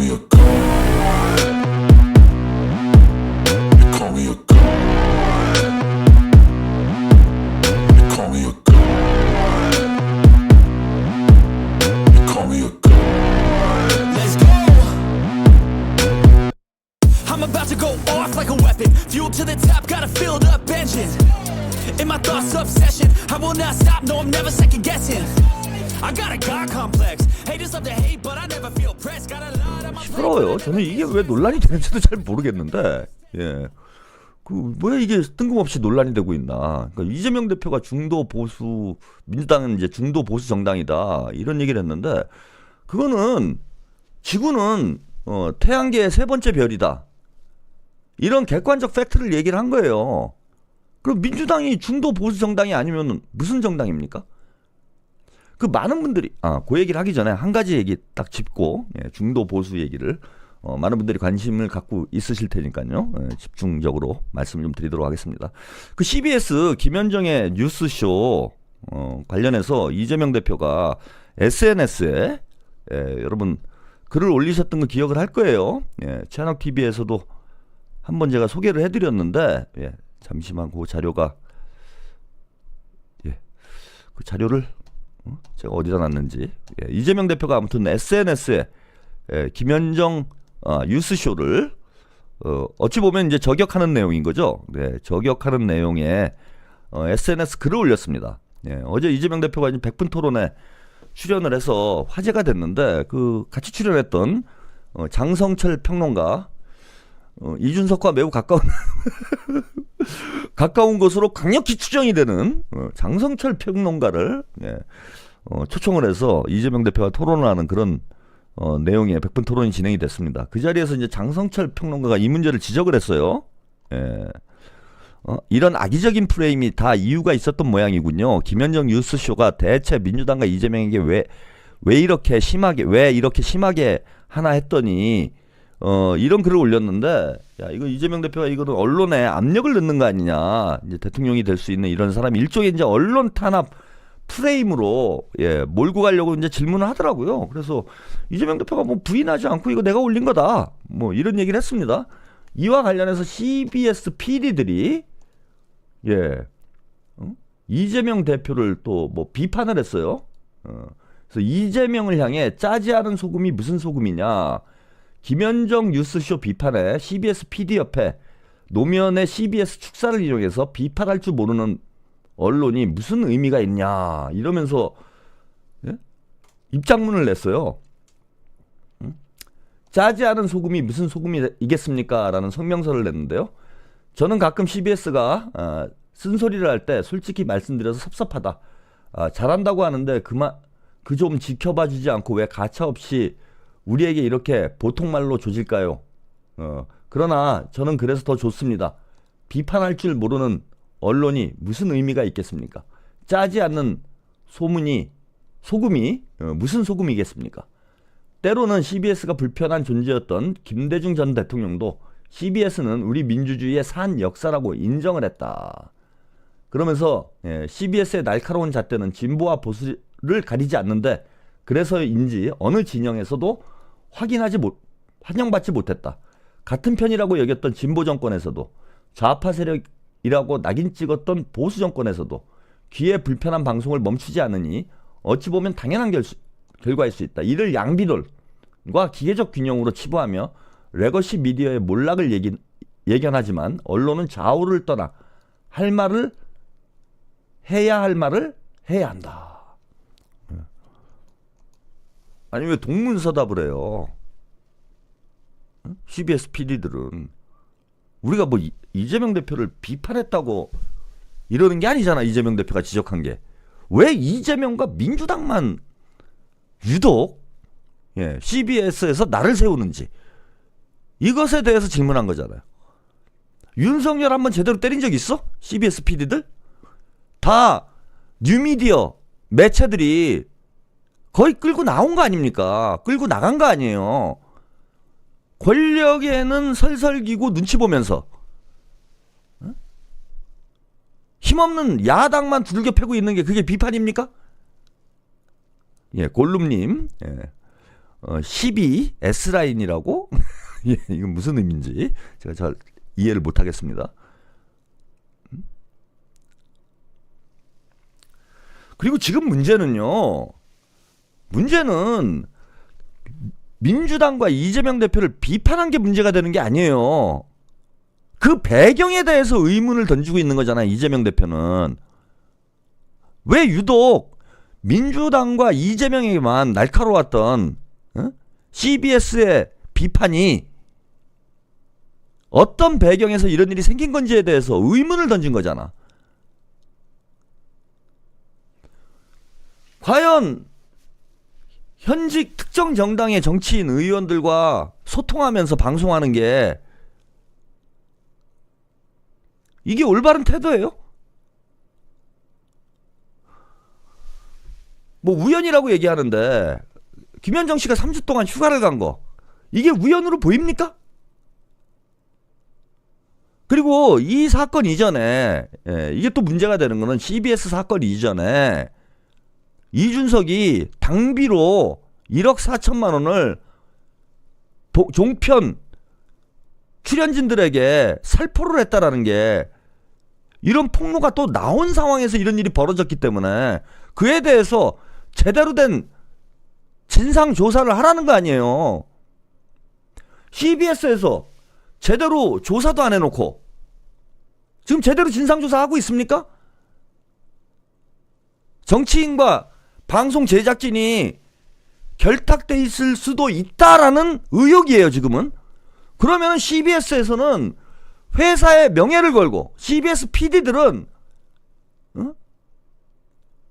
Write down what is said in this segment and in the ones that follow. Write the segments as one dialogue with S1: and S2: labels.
S1: me a god. You call me a god. You call me a god. You call me a god.
S2: Let's go. I'm about to go off like a weapon. Fuel to the top, got a filled up engine. In my thoughts, obsession. I will not stop, no, I'm never second guessing. I got a God complex. Haters love to hate, but I never feel pressed. Got a lot on my
S3: 시끄러워요. 저는 이게 왜 논란이 되는지도 잘 모르겠는데, 예, 그 왜 이게 뜬금없이 논란이 되고 있나? 그러니까 이재명 대표가 중도 보수 민주당은 이제 중도 보수 정당이다 이런 얘기를 했는데, 그거는 지구는 태양계의 세 번째 별이다 이런 객관적 팩트를 얘기를 한 거예요. 그럼 민주당이 중도 보수 정당이 아니면 무슨 정당입니까? 그 많은 분들이 그 얘기를 하기 전에 한 가지 얘기 딱 짚고, 예, 중도 보수 얘기를 많은 분들이 관심을 갖고 있으실 테니까요, 예, 집중적으로 말씀을 좀 드리도록 하겠습니다. 그 CBS 김현정의 뉴스쇼 관련해서 이재명 대표가 SNS에, 예, 여러분 글을 올리셨던 거 기억을 할 거예요. 예, 채널 TV에서도 한번 제가 소개를 해드렸는데, 예, 잠시만 그 자료가, 예, 그 자료를 제가 어디다 놨는지, 예, 이재명 대표가 아무튼 SNS에, 예, 김현정 뉴스쇼를 어찌 보면 이제 저격하는 내용인 거죠. 네, 저격하는 내용의 SNS 글을 올렸습니다. 예, 어제 이재명 대표가 이제 100분 토론에 출연을 해서 화제가 됐는데, 그 같이 출연했던 장성철 평론가, 이준석과 매우 가까운 것으로 강력히 추정이 되는 장성철 평론가를, 예, 초청을 해서 이재명 대표가 토론을 하는 그런 내용의 100분 토론이 진행이 됐습니다. 그 자리에서 이제 장성철 평론가가 이 문제를 지적을 했어요. 예. 이런 악의적인 프레임이 다 이유가 있었던 모양이군요. 김현정 뉴스쇼가 대체 민주당과 이재명에게 왜 이렇게 심하게 하나 했더니 이런 글을 올렸는데, 야, 이거 이재명 대표가 이거는 언론에 압력을 넣는 거 아니냐. 이제 대통령이 될 수 있는 이런 사람이 일종의 이제 언론 탄압 프레임으로, 예, 몰고 가려고 이제 질문을 하더라고요. 그래서 이재명 대표가 뭐 부인하지 않고 이거 내가 올린 거다, 뭐 이런 얘기를 했습니다. 이와 관련해서 CBS PD들이, 예, 이재명 대표를 또 뭐 비판을 했어요. 그래서 이재명을 향해 짜지 않은 소금이 무슨 소금이냐. 김현정 뉴스쇼 비판에 CBS PD 옆에 노면의 CBS 축사를 이용해서 비판할 줄 모르는 언론이 무슨 의미가 있냐 이러면서, 예? 입장문을 냈어요. 짜지 않은 소금이 무슨 소금이겠습니까? 라는 성명서를 냈는데요. 저는 가끔 CBS가 쓴소리를 할 때 솔직히 말씀드려서 섭섭하다. 잘한다고 하는데 그 좀 지켜봐 주지 않고 왜 가차없이 우리에게 이렇게 보통말로 조질까요? 그러나 저는 그래서 더 좋습니다. 비판할 줄 모르는 언론이 무슨 의미가 있겠습니까? 짜지 않는 소금이 무슨 소금이겠습니까? 때로는 CBS가 불편한 존재였던 김대중 전 대통령도 CBS는 우리 민주주의의 산 역사라고 인정을 했다. 그러면서, 예, CBS의 날카로운 잣대는 진보와 보수를 가리지 않는데 그래서인지 어느 진영에서도 환영받지 못했다. 같은 편이라고 여겼던 진보 정권에서도, 좌파 세력이라고 낙인 찍었던 보수 정권에서도 귀에 불편한 방송을 멈추지 않으니 어찌 보면 당연한 결과일 수 있다. 이를 양비론과 기계적 균형으로 치부하며 레거시 미디어의 몰락을 예견하지만 언론은 좌우를 떠나 해야 할 말을 해야 한다. 아니 왜 동문서답을 해요? CBS PD들은 우리가 뭐 이재명 대표를 비판했다고 이러는 게 아니잖아. 이재명 대표가 지적한 게 왜 이재명과 민주당만 유독, 예, CBS에서 나를 세우는지 이것에 대해서 질문한 거잖아요. 윤석열 한번 제대로 때린 적 있어? CBS PD들? 다 뉴미디어 매체들이 거의 끌고 나온 거 아닙니까? 끌고 나간 거 아니에요. 권력에는 설설기고 눈치 보면서 힘없는 야당만 두들겨 패고 있는 게 그게 비판입니까? 예, 골룸님, 예, 12 S라인이라고 예, 이건 무슨 의미인지 제가 잘 이해를 못하겠습니다. 그리고 지금 문제는 민주당과 이재명 대표를 비판한 게 문제가 되는 게 아니에요. 그 배경에 대해서 의문을 던지고 있는 거잖아요. 이재명 대표는. 왜 유독 민주당과 이재명에게만 날카로웠던 CBS의 비판이 어떤 배경에서 이런 일이 생긴 건지에 대해서 의문을 던진 거잖아. 과연 현직 특정 정당의 정치인 의원들과 소통하면서 방송하는 게 이게 올바른 태도예요? 뭐 우연이라고 얘기하는데 김현정 씨가 3주 동안 휴가를 간 거 이게 우연으로 보입니까? 그리고 이 사건 이전에 이게 또 문제가 되는 거는 CBS 사건 이전에 이준석이 당비로 1억 4천만 원을 종편 출연진들에게 살포를 했다라는 게 이런 폭로가 또 나온 상황에서 이런 일이 벌어졌기 때문에 그에 대해서 제대로 된 진상 조사를 하라는 거 아니에요. CBS에서 제대로 조사도 안 해놓고 지금 제대로 진상 조사하고 있습니까? 정치인과 방송 제작진이 결탁돼 있을 수도 있다라는 의혹이에요, 지금은. 그러면 CBS에서는 회사의 명예를 걸고 CBS PD들은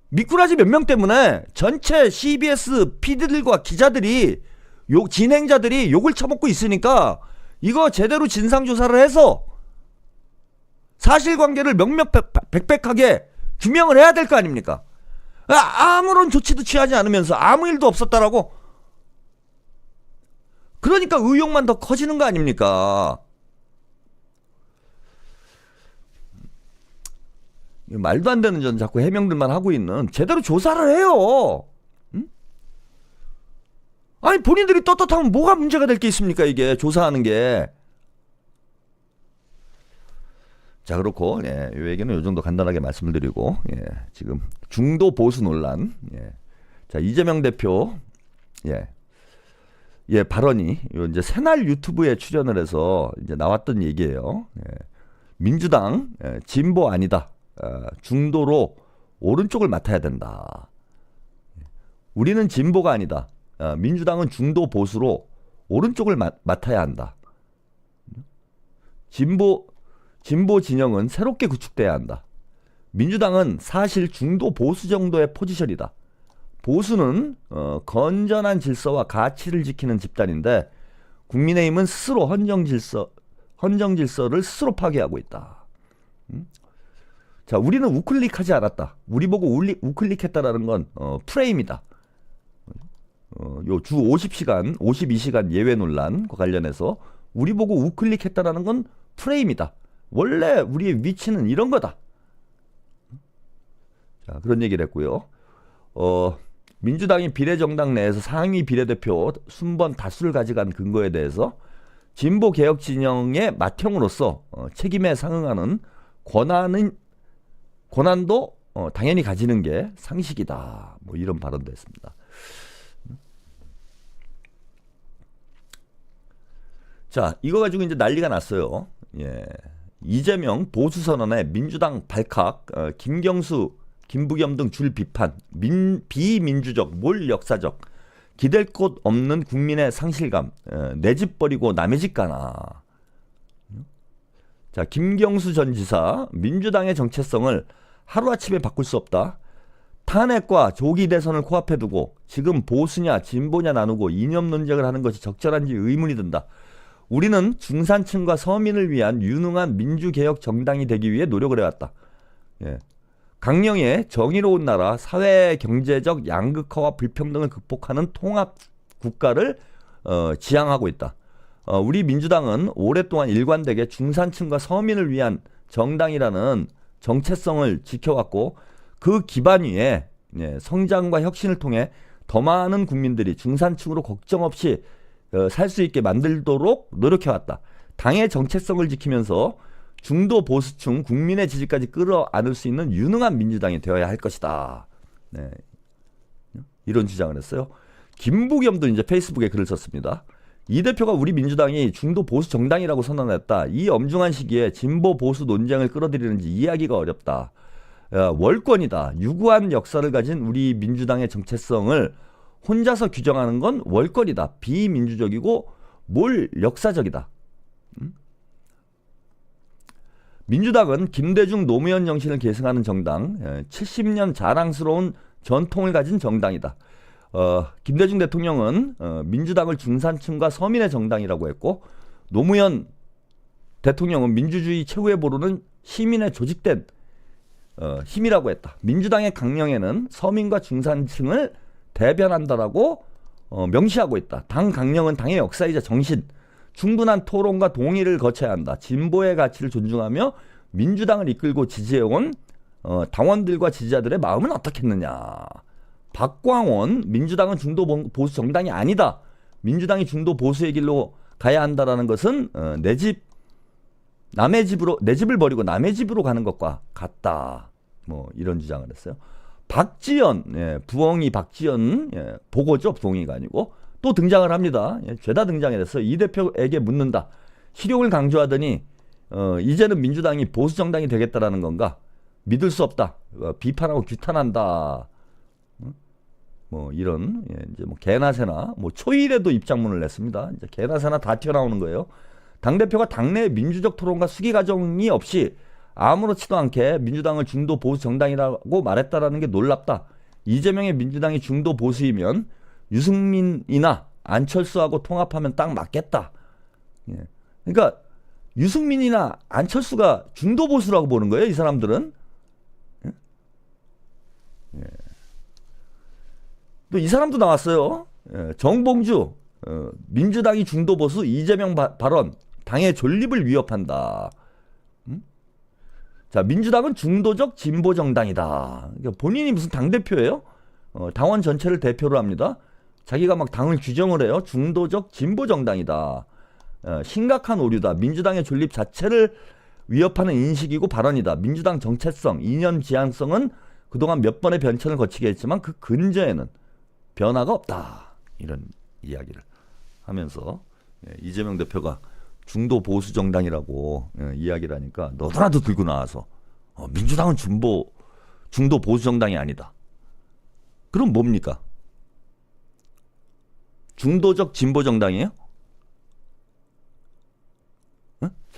S3: 미꾸라지 몇 명 때문에 전체 CBS PD들과 기자들이 진행자들이 욕을 처먹고 있으니까 이거 제대로 진상조사를 해서 사실관계를 명명백백하게 규명을 해야 될 거 아닙니까? 아무런 조치도 취하지 않으면서 아무 일도 없었다라고. 그러니까 의혹만 더 커지는 거 아닙니까? 말도 안 되는 전 자꾸 해명들만 하고 있는. 제대로 조사를 해요. 응? 아니 본인들이 떳떳하면 뭐가 문제가 될 게 있습니까? 이게 조사하는 게. 자, 그렇고 이 얘기는 요 정도 간단하게 말씀을 드리고 지금 중도 보수 논란. 자, 이재명 대표 발언이 이제 새날 유튜브에 출연을 해서 이제 나왔던 얘기예요. 민주당 진보 아니다. 중도로 오른쪽을 맡아야 된다. 우리는 진보가 아니다. 민주당은 중도 보수로 오른쪽을 맡아야 한다. 진보 진영은 새롭게 구축돼야 한다. 민주당은 사실 중도 보수 정도의 포지션이다. 보수는 건전한 질서와 가치를 지키는 집단인데 국민의힘은 스스로 헌정 질서를 스스로 파괴하고 있다. 자, 우리는 우클릭하지 않았다. 우리 보고 우클릭했다라는 건 프레임이다. 요 주 50시간, 52시간 예외 논란과 관련해서 우리 보고 우클릭했다라는 건 프레임이다. 원래 우리의 위치는 이런 거다. 자, 그런 얘기를 했고요. 민주당이 비례정당 내에서 상위 비례대표 순번 다수를 가져간 근거에 대해서 진보 개혁 진영의 맏형으로서 책임에 상응하는 권한도 당연히 가지는 게 상식이다. 뭐 이런 발언도 했습니다. 자, 이거 가지고 이제 난리가 났어요. 이재명 보수 선언에 민주당 발칵, 김경수, 김부겸 등 줄 비판, 비민주적, 몰 역사적, 기댈 곳 없는 국민의 상실감, 내 집 버리고 남의 집 가나. 자, 김경수 전 지사, 민주당의 정체성을 하루아침에 바꿀 수 없다. 탄핵과 조기 대선을 코앞에 두고 지금 보수냐 진보냐 나누고 이념 논쟁을 하는 것이 적절한지 의문이 든다. 우리는 중산층과 서민을 위한 유능한 민주개혁 정당이 되기 위해 노력을 해왔다. 강령의 정의로운 나라, 사회 경제적 양극화와 불평등을 극복하는 통합 국가를 지향하고 있다. 우리 민주당은 오랫동안 일관되게 중산층과 서민을 위한 정당이라는 정체성을 지켜왔고 그 기반 위에 성장과 혁신을 통해 더 많은 국민들이 중산층으로 걱정 없이 살 수 있게 만들도록 노력해왔다. 당의 정체성을 지키면서 중도 보수층 국민의 지지까지 끌어안을 수 있는 유능한 민주당이 되어야 할 것이다. 네. 이런 주장을 했어요. 김부겸도 이제 페이스북에 글을 썼습니다. 이 대표가 우리 민주당이 중도 보수 정당이라고 선언했다. 이 엄중한 시기에 진보 보수 논쟁을 끌어들이는지 이해하기가 어렵다. 월권이다. 유구한 역사를 가진 우리 민주당의 정체성을 혼자서 규정하는 건 월권이다. 비민주적이고 뭘 역사적이다. 민주당은 김대중 노무현 정신을 계승하는 정당, 70년 자랑스러운 전통을 가진 정당이다. 김대중 대통령은 민주당을 중산층과 서민의 정당이라고 했고, 노무현 대통령은 민주주의 최후의 보루는 시민의 조직된 힘이라고 했다. 민주당의 강령에는 서민과 중산층을 대변한다라고 명시하고 있다. 당 강령은 당의 역사이자 정신, 충분한 토론과 동의를 거쳐야 한다. 진보의 가치를 존중하며 민주당을 이끌고 지지해온 당원들과 지지자들의 마음은 어떻겠느냐. 박광원, 민주당은 중도 보수 정당이 아니다. 민주당이 중도 보수의 길로 가야 한다라는 것은 내 집을 버리고 남의 집으로 가는 것과 같다. 뭐 이런 주장을 했어요. 박지연, 부엉이 박지연, 보고죠. 부엉이가 아니고 또 등장을 합니다. 죄다 등장을 했어요. 이 대표에게 묻는다. 실용을 강조하더니 이제는 민주당이 보수 정당이 되겠다라는 건가? 믿을 수 없다. 비판하고 규탄한다. 뭐 이런 이제 뭐 개나 새나 뭐 초일에도 입장문을 냈습니다. 이제 개나 새나 다 튀어나오는 거예요. 당 대표가 당내 민주적 토론과 수기 과정이 없이 아무렇지도 않게 민주당을 중도 보수 정당이라고 말했다라는 게 놀랍다. 이재명의 민주당이 중도 보수이면 유승민이나 안철수하고 통합하면 딱 맞겠다. 그러니까 유승민이나 안철수가 중도 보수라고 보는 거예요, 이 사람들은. 또 이 사람도 나왔어요. 정봉주, 민주당이 중도 보수, 이재명 발언, 당의 존립을 위협한다. 자, 민주당은 중도적 진보 정당이다. 그러니까 본인이 무슨 당 대표예요? 당원 전체를 대표로 합니다. 자기가 막 당을 규정을 해요. 중도적 진보 정당이다. 심각한 오류다. 민주당의 존립 자체를 위협하는 인식이고 발언이다. 민주당 정체성, 이념 지향성은 그동안 몇 번의 변천을 거치게 했지만 그 근저에는 변화가 없다. 이런 이야기를 하면서 이재명 대표가 중도 보수 정당이라고 이야기를 하니까 너도나도 들고 나와서 민주당은 중도 보수 정당이 아니다. 그럼 뭡니까? 중도적 진보 정당이에요?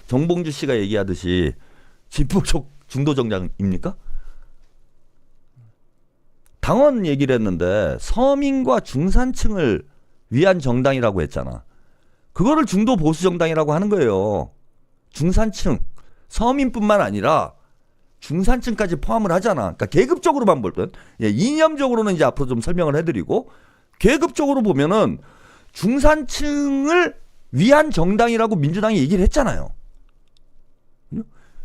S3: 정봉주 씨가 얘기하듯이 진보적 중도 정당입니까? 당원 얘기를 했는데 서민과 중산층을 위한 정당이라고 했잖아. 그거를 중도 보수 정당이라고 하는 거예요. 중산층, 서민뿐만 아니라 중산층까지 포함을 하잖아. 그러니까 계급적으로만 볼 때, 이념적으로는 이제 앞으로 좀 설명을 해드리고, 계급적으로 보면은 중산층을 위한 정당이라고 민주당이 얘기를 했잖아요.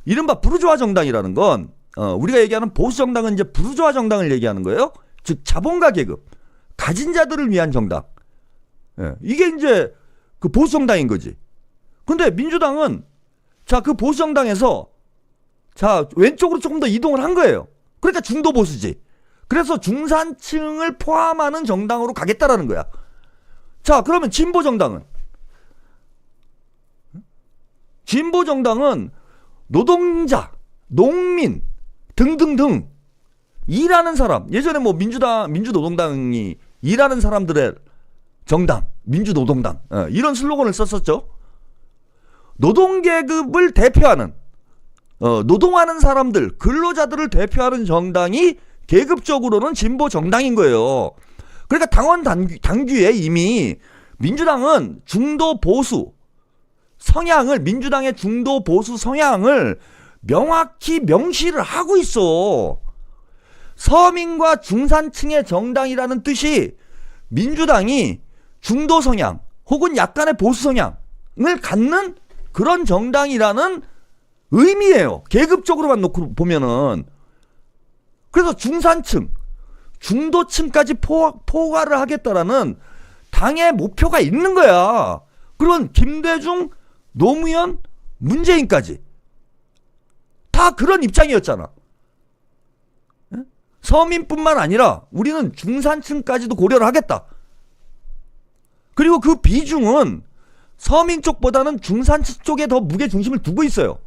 S3: 이른바 부르주아 정당이라는 건 우리가 얘기하는 보수 정당은 이제 부르주아 정당을 얘기하는 거예요. 즉 자본가 계급, 가진 자들을 위한 정당. 이게 이제 그 보수 정당인 거지. 근데 민주당은 자, 그 보수 정당에서 자, 왼쪽으로 조금 더 이동을 한 거예요. 그러니까 중도 보수지. 그래서 중산층을 포함하는 정당으로 가겠다라는 거야. 자, 그러면 진보 정당은 노동자, 농민 등등등 일하는 사람. 예전에 뭐 민주노동당이 일하는 사람들의 정당, 민주노동당 이런 슬로건을 썼었죠. 노동계급을 대표하는 노동하는 사람들, 근로자들을 대표하는 정당이 계급적으로는 진보 정당인 거예요. 그러니까 당원 당규에 이미 민주당은 중도 보수 성향을, 민주당의 중도 보수 성향을 명확히 명시를 하고 있어. 서민과 중산층의 정당이라는 뜻이 민주당이 중도 성향 혹은 약간의 보수 성향을 갖는 그런 정당이라는 의미예요. 계급적으로만 놓고 보면은. 그래서 중산층, 중도층까지 포괄을 하겠다라는 당의 목표가 있는 거야. 그런 김대중, 노무현, 문재인까지 다 그런 입장이었잖아. 서민뿐만 아니라 우리는 중산층까지도 고려를 하겠다. 그리고 그 비중은 서민 쪽보다는 중산층 쪽에 더 무게 중심을 두고 있어요.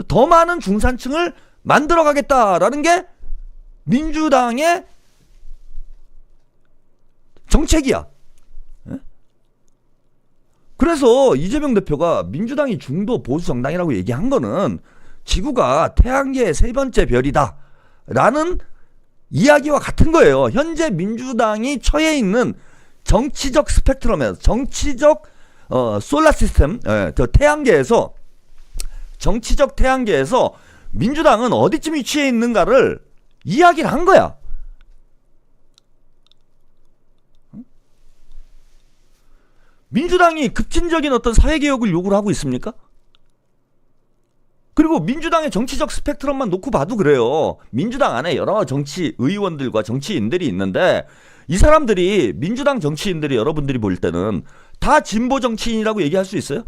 S3: 더 많은 중산층을 만들어 가겠다라는 게 민주당의 정책이야. 그래서 이재명 대표가 민주당이 중도 보수 정당이라고 얘기한 거는 지구가 태양계의 세 번째 별이다 라는 이야기와 같은 거예요. 현재 민주당이 처해 있는 정치적 스펙트럼에서, 정치적 솔라 시스템, 태양계에서, 정치적 태양계에서 민주당은 어디쯤 위치해 있는가를 이야기를 한 거야. 민주당이 급진적인 어떤 사회개혁을 요구를 하고 있습니까? 그리고 민주당의 정치적 스펙트럼만 놓고 봐도 그래요. 민주당 안에 여러 정치 의원들과 정치인들이 있는데 이 사람들이, 민주당 정치인들이 여러분들이 볼 때는 다 진보 정치인이라고 얘기할 수 있어요?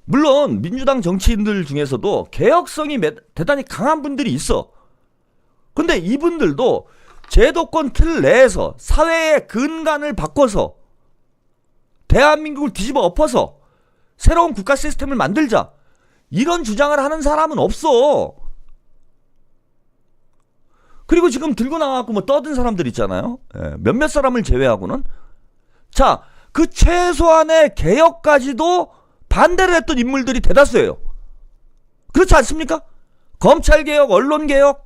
S3: 물론 민주당 정치인들 중에서도 개혁성이 대단히 강한 분들이 있어. 근데 이분들도 제도권 틀 내에서 사회의 근간을 바꿔서 대한민국을 뒤집어 엎어서 새로운 국가 시스템을 만들자, 이런 주장을 하는 사람은 없어. 그리고 지금 들고 나와갖고 뭐 떠든 사람들 있잖아요. 몇몇 사람을 제외하고는. 자, 그 최소한의 개혁까지도 반대를 했던 인물들이 대다수예요. 그렇지 않습니까? 검찰개혁, 언론개혁.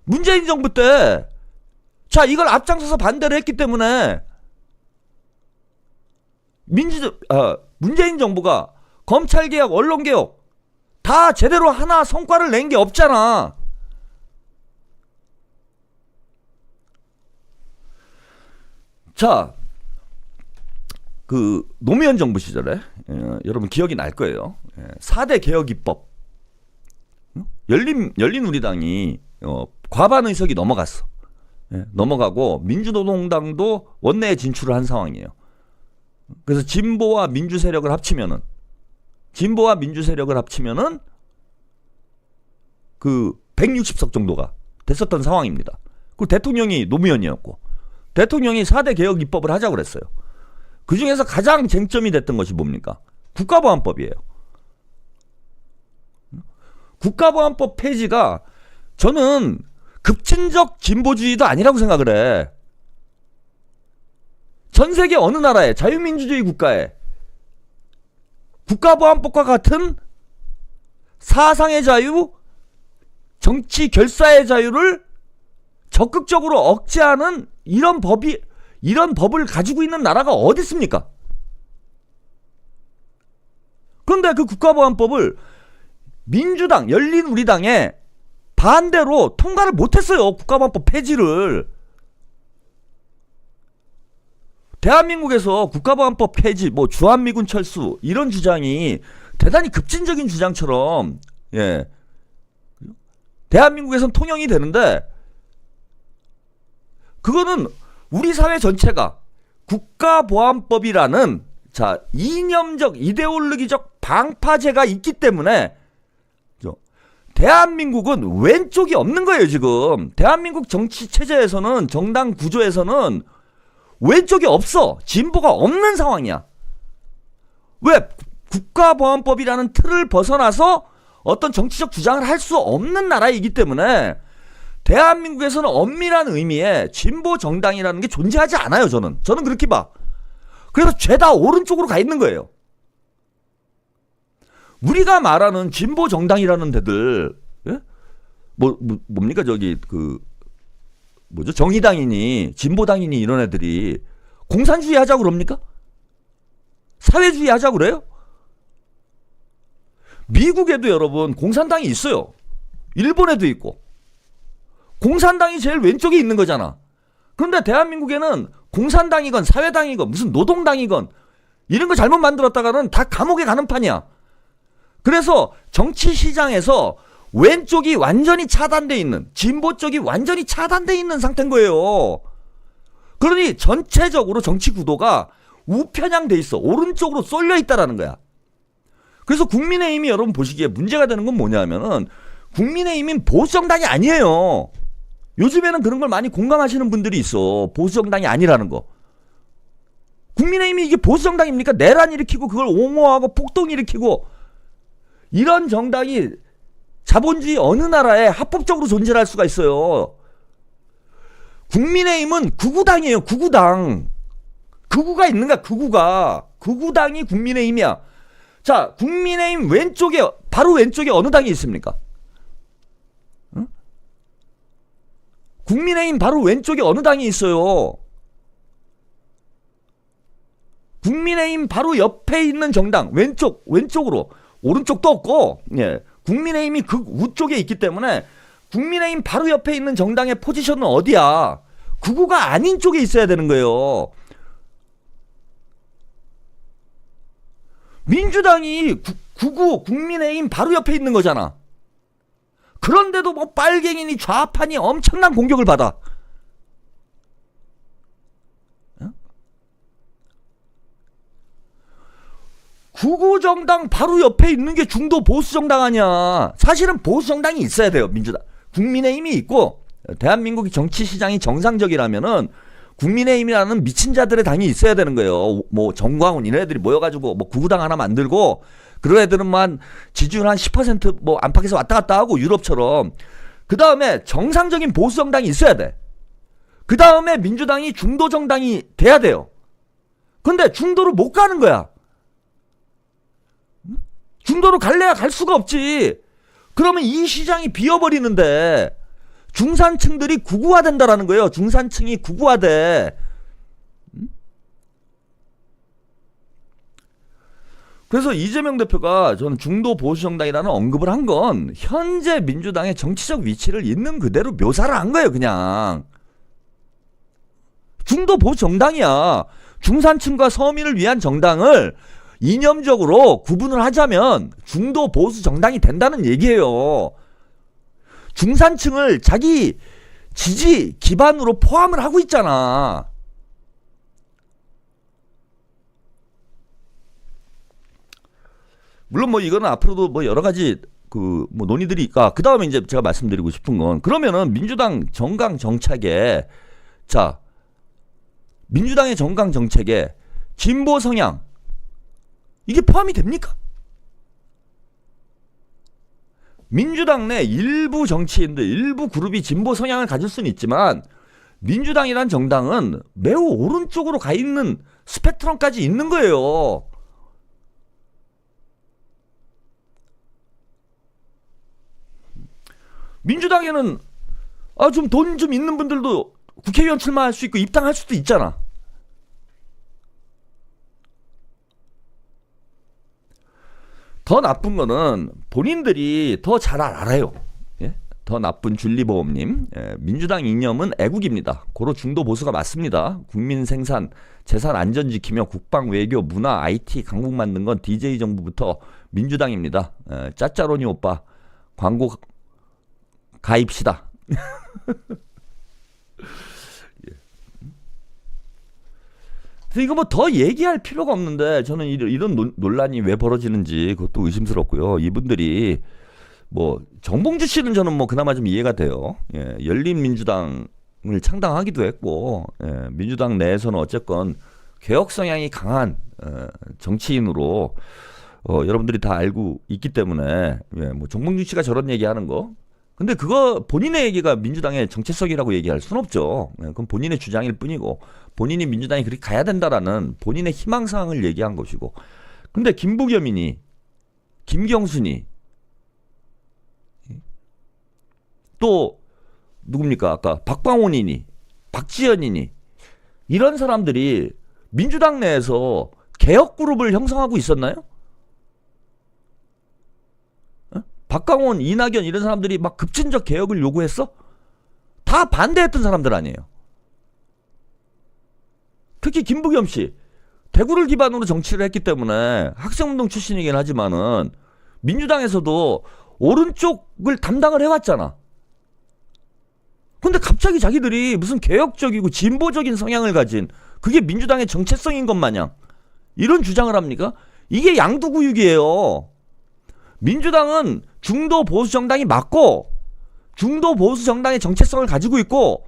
S3: 문재인 정부 때, 자, 이걸 앞장서서 반대를 했기 때문에 문재인 정부가 검찰개혁, 언론개혁 다 제대로 하나 성과를 낸 게 없잖아. 자, 그 노무현 정부 시절에 여러분 기억이 날 거예요. 4대 개혁 입법, 열린우리당이 과반 의석이 넘어갔어. 넘어가고 민주노동당도 원내에 진출을 한 상황이에요. 그래서 진보와 민주 세력을 합치면은 그 160석 정도가 됐었던 상황입니다. 그 대통령이 노무현이었고, 대통령이 4대 개혁 입법을 하자고 그랬어요. 그 중에서 가장 쟁점이 됐던 것이 뭡니까? 국가보안법이에요. 국가보안법 폐지가 저는 급진적 진보주의도 아니라고 생각을 해. 전 세계 어느 나라에, 자유민주주의 국가에 국가보안법과 같은 사상의 자유, 정치 결사의 자유를 적극적으로 억제하는 이런 법을 가지고 있는 나라가 어디 있습니까? 그런데 그 국가보안법을 민주당, 열린우리당에 반대로 통과를 못했어요. 국가보안법 폐지를. 대한민국에서 국가보안법 폐지, 뭐 주한미군 철수, 이런 주장이 대단히 급진적인 주장처럼, 대한민국에선 통용이 되는데, 그거는 우리 사회 전체가 국가보안법이라는, 자, 이념적, 이데올로기적 방파제가 있기 때문에 대한민국은 왼쪽이 없는 거예요. 지금 대한민국 정치 체제에서는, 정당 구조에서는 왼쪽이 없어. 진보가 없는 상황이야. 왜? 국가보안법이라는 틀을 벗어나서 어떤 정치적 주장을 할 수 없는 나라이기 때문에 대한민국에서는 엄밀한 의미의 진보 정당이라는 게 존재하지 않아요. 저는 그렇게 봐. 그래서 죄다 오른쪽으로 가 있는 거예요. 우리가 말하는 진보 정당이라는 데들, 뭡니까 저기 정의당이니 진보당이니 이런 애들이 공산주의 하자고 그럽니까? 사회주의 하자고 그래요? 미국에도 여러분 공산당이 있어요. 일본에도 있고. 공산당이 제일 왼쪽에 있는 거잖아. 그런데 대한민국에는 공산당이건 사회당이건 무슨 노동당이건 이런 거 잘못 만들었다가는 다 감옥에 가는 판이야. 그래서 정치 시장에서 왼쪽이 완전히 차단돼 있는, 진보 쪽이 완전히 차단돼 있는 상태인 거예요. 그러니 전체적으로 정치 구도가 우편향돼 있어. 오른쪽으로 쏠려 있다라는 거야. 그래서 국민의힘이 여러분 보시기에 문제가 되는 건 뭐냐면은 국민의힘은 보수정당이 아니에요. 요즘에는 그런 걸 많이 공감하시는 분들이 있어. 보수정당이 아니라는 거. 국민의힘이 이게 보수정당입니까? 내란 일으키고 그걸 옹호하고 폭동 일으키고 이런 정당이 자본주의 어느 나라에 합법적으로 존재할 수가 있어요. 국민의힘은 구구당이에요. 구구당. 극우가 있는가? 극우가. 극우당이 국민의힘이야. 자, 국민의힘 왼쪽에, 바로 왼쪽에 어느 당이 있습니까? 응? 국민의힘 바로 왼쪽에 어느 당이 있어요? 국민의힘 바로 옆에 있는 정당, 왼쪽으로. 오른쪽도 없고, 예. 국민의힘이 극우 쪽에 있기 때문에 국민의힘 바로 옆에 있는 정당의 포지션은 어디야? 극우가 아닌 쪽에 있어야 되는 거예요. 민주당이 극우 국민의힘 바로 옆에 있는 거잖아. 그런데도 뭐 빨갱이니 좌파니 엄청난 공격을 받아. 극우 정당 바로 옆에 있는 게 중도 보수 정당 아니야. 사실은 보수 정당이 있어야 돼요. 민주당, 국민의힘이 있고 대한민국의 정치 시장이 정상적이라면은 국민의힘이라는 미친 자들의 당이 있어야 되는 거예요. 뭐 정광훈 이런 애들이 모여가지고 뭐 구구당 하나 만들고 그런 애들은만 지지율 한 10% 안팎에서 왔다 갔다 하고 유럽처럼. 그 다음에 정상적인 보수 정당이 있어야 돼. 그 다음에 민주당이 중도 정당이 돼야 돼요. 근데 중도로 못 가는 거야. 중도로 갈래야 갈 수가 없지. 그러면 이 시장이 비어버리는데 중산층들이 극우화된다라는 거예요. 중산층이 극우화돼. 그래서 이재명 대표가 저는 중도 보수정당이라는 언급을 한 건 현재 민주당의 정치적 위치를 있는 그대로 묘사를 한 거예요. 그냥 중도 보수정당이야. 중산층과 서민을 위한 정당을 이념적으로 구분을 하자면 중도 보수 정당이 된다는 얘기예요. 중산층을 자기 지지 기반으로 포함을 하고 있잖아. 물론 뭐 이거는 앞으로도 뭐 여러 가지 그 뭐 논의들이 있까. 그 다음에 이제 제가 말씀드리고 싶은 건 그러면은 민주당 정강 정책에 자 민주당의 정강 정책에 진보 성향 이게 포함이 됩니까? 민주당 내 일부 정치인들, 일부 그룹이 진보 성향을 가질 수는 있지만 민주당이란 정당은 매우 오른쪽으로 가 있는 스펙트럼까지 있는 거예요. 민주당에는 좀 돈 좀 있는 분들도 국회의원 출마할 수 있고 입당할 수도 있잖아. 더 나쁜 거는 본인들이 더 잘 알아요. 예? 더 나쁜 줄리보험님. 예, 민주당 이념은 애국입니다. 고로 중도 보수가 맞습니다. 국민 생산, 재산 안전 지키며 국방, 외교, 문화, IT 강국 만든 건 DJ 정부부터 민주당입니다. 예, 짜짜로니 오빠 광고 가입시다. 이거 뭐 더 얘기할 필요가 없는데 저는 이런 논란이 왜 벌어지는지 그것도 의심스럽고요. 이분들이 뭐 정봉주 씨는 저는 뭐 그나마 좀 이해가 돼요. 예, 열린민주당을 창당하기도 했고 민주당 내에서는 어쨌건 개혁 성향이 강한 정치인으로 여러분들이 다 알고 있기 때문에 뭐 정봉주 씨가 저런 얘기하는 거 근데 그거 본인의 얘기가 민주당의 정체성이라고 얘기할 순 없죠. 그건 본인의 주장일 뿐이고 본인이 민주당이 그렇게 가야 된다라는 본인의 희망사항을 얘기한 것이고 근데 김부겸이니 김경순이 또 누굽니까 아까 박광원이니 박지현이니 이런 사람들이 민주당 내에서 개혁그룹을 형성하고 있었나요? 박광원, 이낙연 이런 사람들이 막 급진적 개혁을 요구했어? 다 반대했던 사람들 아니에요. 특히 김부겸 씨 대구를 기반으로 정치를 했기 때문에 학생운동 출신이긴 하지만은 민주당에서도 오른쪽을 담당을 해왔잖아. 근데 갑자기 자기들이 무슨 개혁적이고 진보적인 성향을 가진 그게 민주당의 정체성인 것 마냥 이런 주장을 합니까? 이게 양두구육이에요. 민주당은 중도 보수 정당이 맞고 중도 보수 정당의 정체성을 가지고 있고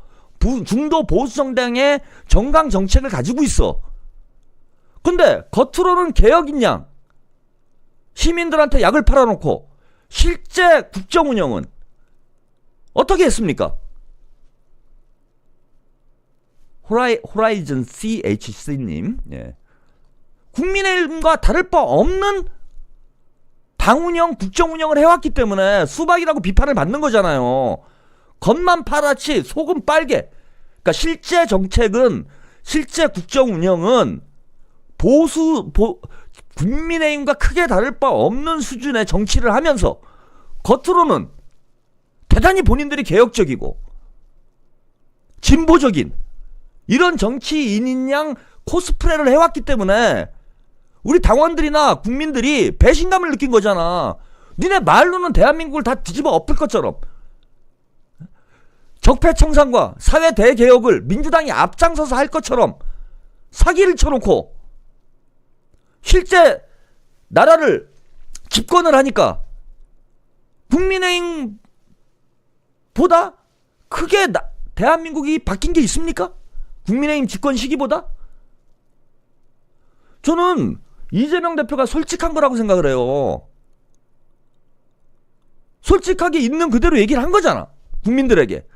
S3: 중도 보수 정당의 정강 정책을 가지고 있어. 근데 겉으로는 개혁인 양 시민들한테 약을 팔아놓고 실제 국정 운영은 어떻게 했습니까? 호라이즌 CHC님, 예. 국민의힘과 다를 바 없는 당 운영, 국정 운영을 해왔기 때문에 수박이라고 비판을 받는 거잖아요. 겉만 파랗지 속은 빨개. 그러니까 실제 정책은, 실제 국정 운영은 국민의힘과 크게 다를 바 없는 수준의 정치를 하면서 겉으로는 대단히 본인들이 개혁적이고 진보적인 이런 정치인인 양 코스프레를 해왔기 때문에 우리 당원들이나 국민들이 배신감을 느낀 거잖아. 니네 말로는 대한민국을 다 뒤집어 엎을 것처럼 적폐청산과 사회 대개혁을 민주당이 앞장서서 할 것처럼 사기를 쳐놓고 실제 나라를 집권을 하니까 국민의힘보다 크게 대한민국이 바뀐 게 있습니까? 국민의힘 집권 시기보다? 저는 이재명 대표가 솔직한 거라고 생각을 해요. 솔직하게 있는 그대로 얘기를 한 거잖아. 국민들에게.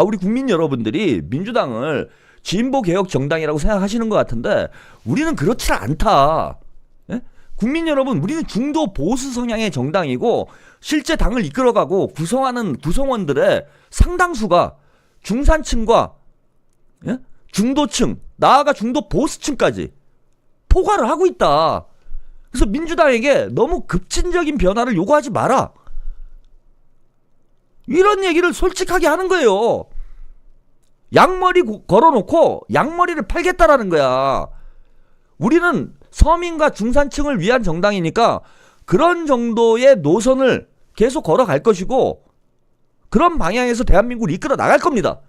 S3: 우리 국민 여러분들이 민주당을 진보개혁 정당이라고 생각하시는 것 같은데 우리는 그렇지 않다. 예? 국민 여러분, 우리는 중도 보수 성향의 정당이고 실제 당을 이끌어가고 구성하는 구성원들의 상당수가 중산층과 예? 중도층, 나아가 중도 보수층까지 포괄을 하고 있다. 그래서 민주당에게 너무 급진적인 변화를 요구하지 마라. 이런 얘기를 솔직하게 하는 거예요. 양머리 걸어놓고 양머리를 팔겠다라는 거야. 우리는 서민과 중산층을 위한 정당이니까 그런 정도의 노선을 계속 걸어갈 것이고 그런 방향에서 대한민국을 이끌어 나갈 겁니다.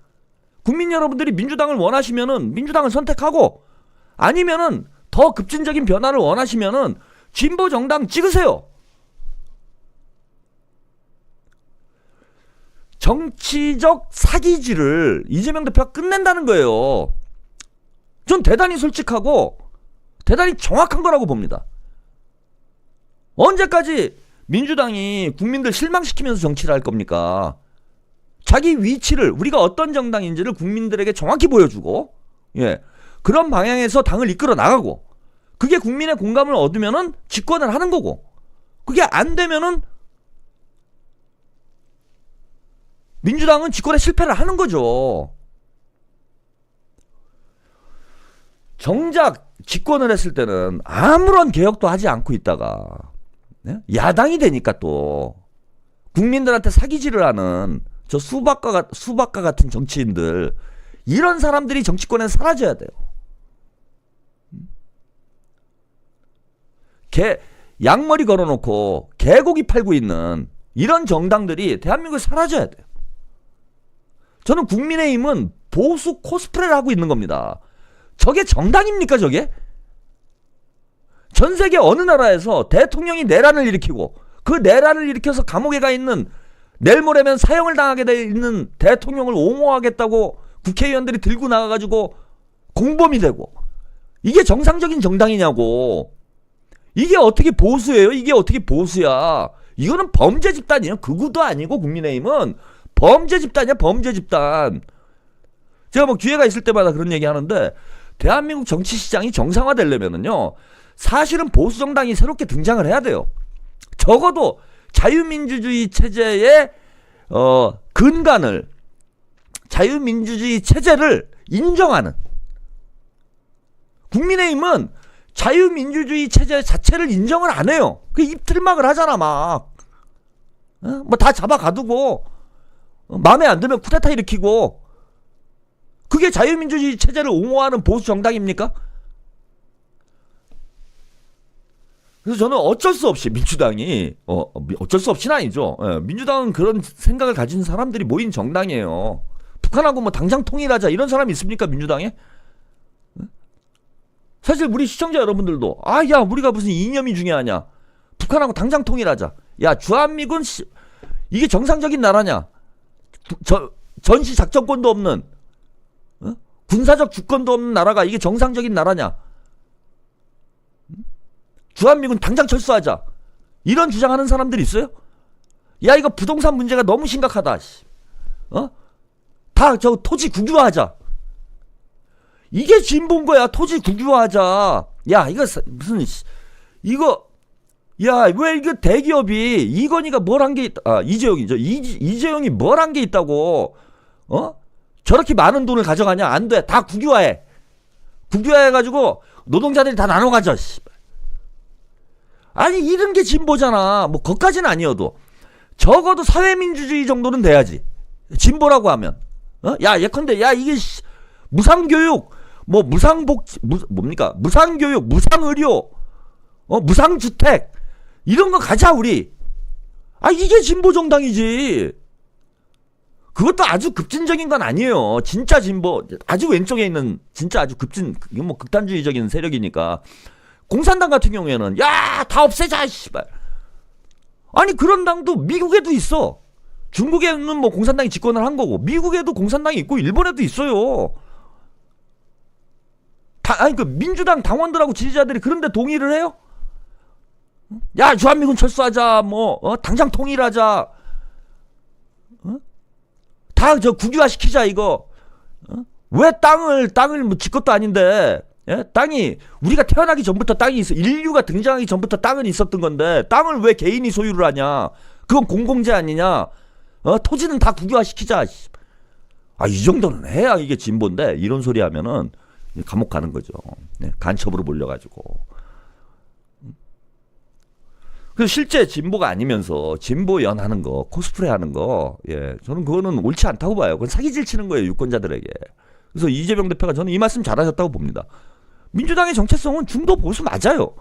S3: 국민 여러분들이 민주당을 원하시면은 민주당을 선택하고 아니면은 더 급진적인 변화를 원하시면은 진보 정당 찍으세요. 정치적 사기질을 이재명 대표가 끝낸다는 거예요. 전 대단히 솔직하고 대단히 정확한 거라고 봅니다. 언제까지 민주당이 국민들 실망시키면서 정치를 할 겁니까? 자기 위치를, 우리가 어떤 정당인지를 국민들에게 정확히 보여주고, 예, 그런 방향에서 당을 이끌어 나가고, 그게 국민의 공감을 얻으면은 집권을 하는 거고, 그게 안 되면은 민주당은 집권에 실패를 하는 거죠. 정작 집권을 했을 때는 아무런 개혁도 하지 않고 있다가 야당이 되니까 또 국민들한테 사기질을 하는 저 수박과 같은 정치인들, 이런 사람들이 정치권에서 사라져야 돼요. 양머리 걸어놓고 개고기 팔고 있는 이런 정당들이 대한민국에 사라져야 돼요. 저는 국민의힘은 보수 코스프레를 하고 있는 겁니다. 저게 정당입니까, 저게? 전 세계 어느 나라에서 대통령이 내란을 일으키고 그 내란을 일으켜서 감옥에 가 있는, 내일 모레면 사형을 당하게 돼 있는 대통령을 옹호하겠다고 국회의원들이 들고 나가가지고 공범이 되고, 이게 정상적인 정당이냐고. 이게 어떻게 보수예요? 이게 어떻게 보수야? 이거는 범죄 집단이에요. 극우도 아니고 국민의힘은 범죄 집단이야, 범죄 집단. 제가 뭐 기회가 있을 때마다 그런 얘기 하는데, 대한민국 정치 시장이 정상화되려면은요, 사실은 보수 정당이 새롭게 등장을 해야 돼요. 적어도 자유민주주의 체제의 근간을, 자유민주주의 체제를 인정하는. 국민의힘은 자유민주주의 체제 자체를 인정을 안 해요. 그 입틀막을 하잖아, 막. 뭐 다 잡아가두고, 마음에 안 들면 쿠데타 일으키고. 그게 자유민주주의 체제를 옹호하는 보수 정당입니까? 그래서 저는 어쩔 수 없이 민주당이 어쩔 수 없이는 아니죠. 예, 민주당은 그런 생각을 가진 사람들이 모인 정당이에요. 북한하고 뭐 당장 통일하자 이런 사람이 있습니까 민주당에? 사실 우리 시청자 여러분들도 야 우리가 무슨 이념이 중요하냐? 북한하고 당장 통일하자. 야 주한미군 이게 정상적인 나라냐? 전시 작전권도 없는 군사적 주권도 없는 나라가 이게 정상적인 나라냐? 주한미군 당장 철수하자. 이런 주장하는 사람들이 있어요? 야 이거 부동산 문제가 너무 심각하다. 다 저 토지 국유화하자. 이게 진보인 거야. 토지 국유화하자. 야 이거 무슨 이거 야 왜 이거 대기업이 이건희가 뭘 한 게 있다. 이재용이죠. 이재용이 뭘 한 게 있다고 저렇게 많은 돈을 가져가냐? 안 돼. 다 국유화해. 국유화해가지고 노동자들이 다 나눠 가져. 아니 이런 게 진보잖아. 뭐 그것까지는 아니어도 적어도 사회민주주의 정도는 돼야지. 진보라고 하면 야 예컨대 야 이게 무상교육 뭐 무상복지 뭡니까 무상교육 무상의료 무상주택 이런 거 가자 우리. 이게 진보정당이지. 그것도 아주 급진적인 건 아니에요. 진짜 진보 아주 왼쪽에 있는 진짜 아주 이건 뭐 극단주의적인 세력이니까. 공산당 같은 경우에는 야 다 없애자 씨발. 아니 그런 당도 미국에도 있어. 중국에는 뭐 공산당이 집권을 한 거고 미국에도 공산당이 있고 일본에도 있어요. 아니 그 민주당 당원들하고 지지자들이 그런데 동의를 해요? 야 주한미군 철수하자 뭐 당장 통일하자. 다 저 국유화 시키자 이거. 왜 땅을 뭐 지 것도 아닌데. 예? 땅이 우리가 태어나기 전부터 땅이 있어. 인류가 등장하기 전부터 땅은 있었던 건데 땅을 왜 개인이 소유를 하냐? 그건 공공재 아니냐? 토지는 다 국유화 시키자. 이 정도는 해야 이게 진보인데 이런 소리 하면은 감옥 가는 거죠. 네, 간첩으로 몰려가지고. 그래서 실제 진보가 아니면서 진보 연하는 거, 코스프레 하는 거, 예, 저는 그거는 옳지 않다고 봐요. 그건 사기질 치는 거예요, 유권자들에게. 그래서 이재명 대표가 저는 이 말씀 잘하셨다고 봅니다. 민주당의 정체성은 중도 보수 맞아요.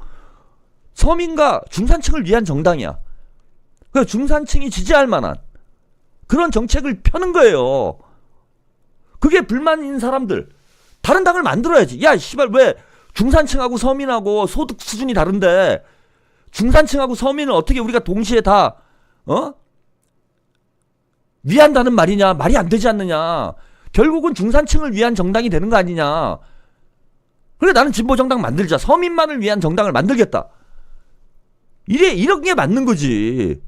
S3: 서민과 중산층을 위한 정당이야. 그러니까 중산층이 지지할 만한 그런 정책을 펴는 거예요. 그게 불만인 사람들 다른 당을 만들어야지. 야 씨발 왜 중산층하고 서민하고 소득 수준이 다른데 중산층하고 서민을 어떻게 우리가 동시에 다 위한다는 말이냐. 말이 안 되지 않느냐. 결국은 중산층을 위한 정당이 되는 거 아니냐. 그래 나는 진보정당 만들자. 서민만을 위한 정당을 만들겠다. 이런 게 맞는 거지.